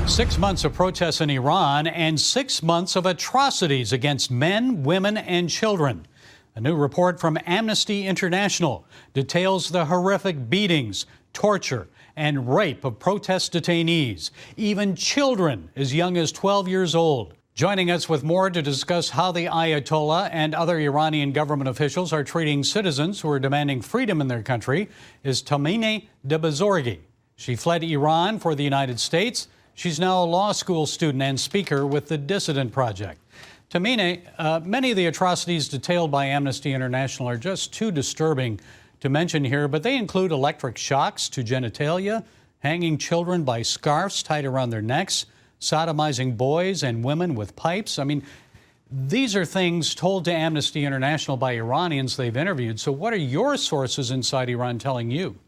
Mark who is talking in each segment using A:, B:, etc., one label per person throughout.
A: 6 months of protests in Iran and 6 months of atrocities against men, women, and children. A new report from Amnesty International details the horrific beatings, torture, and rape of protest detainees, even children as young as 12 years old. Joining us with more to discuss how the Ayatollah and other Iranian government officials are treating citizens who are demanding freedom in their country is Tahmineh Dehbozorgi. She fled Iran for the United States. She's now a law school student and speaker with the Dissident Project. Tahmineh, many of the atrocities detailed by Amnesty International are just too disturbing to mention here, but they include electric shocks to genitalia, hanging children by scarves tied around their necks, sodomizing boys and women with pipes. I mean, these are things told to Amnesty International by Iranians they've interviewed. So what are your sources inside Iran telling you?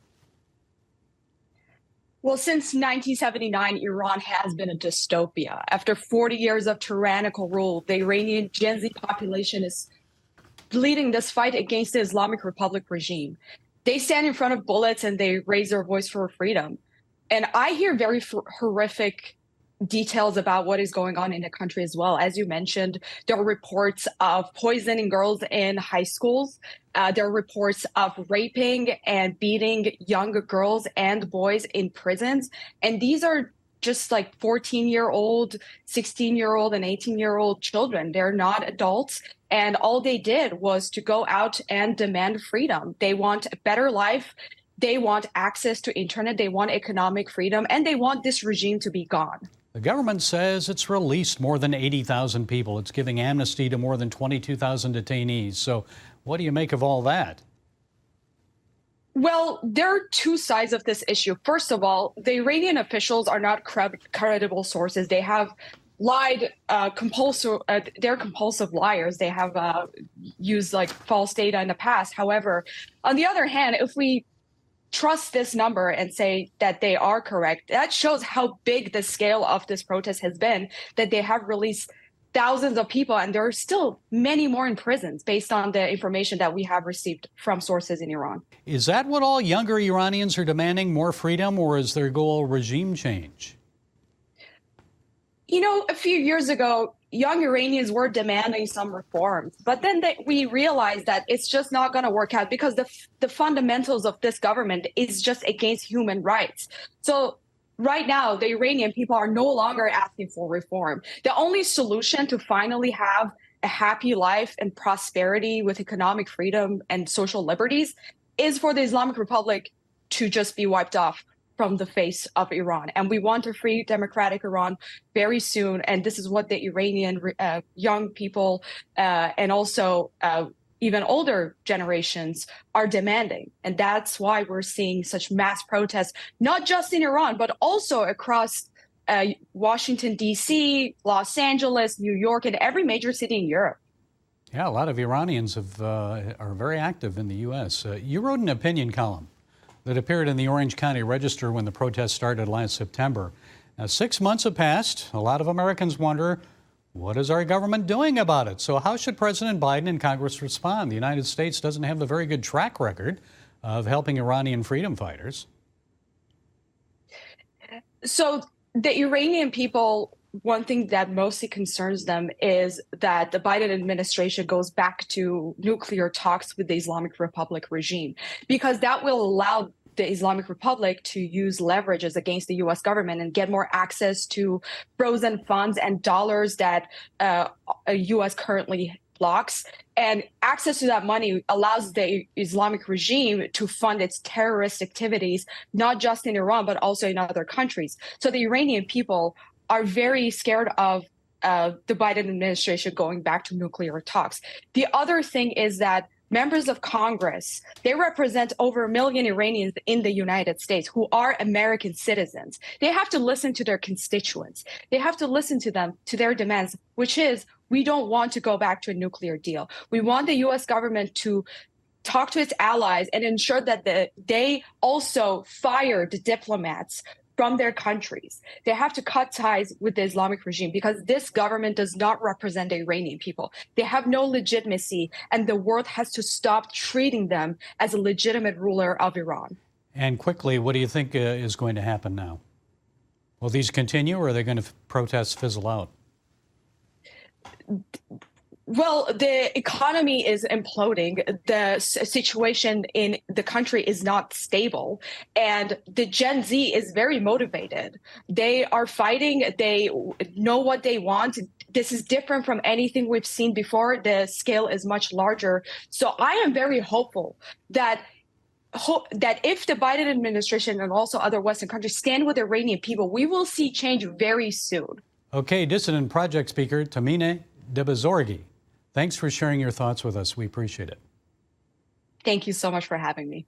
B: Well, since 1979, Iran has been a dystopia. After 40 years of tyrannical rule, the Iranian Gen Z population is leading this fight against the Islamic Republic regime. They stand in front of bullets and they raise their voice for freedom. And I hear very horrific details about what is going on in the country as well. As you mentioned, there are reports of poisoning girls in high schools. There are reports of raping and beating younger girls and boys in prisons. And these are just like 14-year-old, 16-year-old, and 18-year-old children. They're not adults. And all they did was to go out and demand freedom. They want a better life. They want access to internet. They want economic freedom. And they want this regime to be gone.
A: The government says it's released more than 80,000 people. It's giving amnesty to more than 22,000 detainees. So what do you make of all that?
B: Well, there are two sides of this issue. First of all, the Iranian officials are not credible sources. They have lied, they're compulsive liars. They have used like false data in the past. However, on the other hand, if we trust this number and say that they are correct, that shows how big the scale of this protest has been, that they have released thousands of people and there are still many more in prisons based on the information that we have received from sources in Iran.
A: Is that what all younger Iranians are demanding, more freedom, or is their goal regime change?
B: You know, a few years ago, young Iranians were demanding some reforms, but then we realized that it's just not going to work out because the fundamentals of this government is just against human rights. So right now, the Iranian people are no longer asking for reform. The only solution to finally have a happy life and prosperity with economic freedom and social liberties is for the Islamic Republic to just be wiped off from the face of Iran. And we want a free, democratic Iran very soon. And this is what the Iranian young people and also even older generations are demanding. And that's why we're seeing such mass protests, not just in Iran, but also across Washington, D.C., Los Angeles, New York, and every major city in Europe.
A: Yeah, a lot of Iranians are very active in the U.S. You wrote an opinion column that appeared in the Orange County Register when the protests started last September. Now, 6 months have passed. A lot of Americans wonder, what is our government doing about it? So how should President Biden and Congress respond? The United States doesn't have a very good track record of helping Iranian freedom fighters.
B: So the Iranian people, one thing that mostly concerns them is that the Biden administration goes back to nuclear talks with the Islamic Republic regime, because that will allow the Islamic Republic to use leverages against the U.S. government and get more access to frozen funds and dollars that U.S. currently blocks. And access to that money allows the Islamic regime to fund its terrorist activities, not just in Iran, but also in other countries. So the Iranian people are very scared of the Biden administration going back to nuclear talks. The other thing is that members of Congress, they represent over 1 million Iranians in the United States who are American citizens. They have to listen to their constituents. They have to listen to them, to their demands, which is, we don't want to go back to a nuclear deal. We want the U.S. government to talk to its allies and ensure that they also fire the diplomats from their countries. They have to cut ties with the Islamic regime because this government does not represent the Iranian people. They have no legitimacy, and the world has to stop treating them as a legitimate ruler of Iran.
A: And quickly, what do you think is going to happen now? Will these continue, or are they going to protests fizzle out?
B: Well, the economy is imploding. The situation in the country is not stable. And the Gen Z is very motivated. They are fighting. They know what they want. This is different from anything we've seen before. The scale is much larger. So I am very hopeful that if the Biden administration and also other Western countries stand with the Iranian people, we will see change very soon.
A: Okay, Dissident Project speaker Tahmineh Dehbozorgi, thanks for sharing your thoughts with us. We appreciate it.
B: Thank you so much for having me.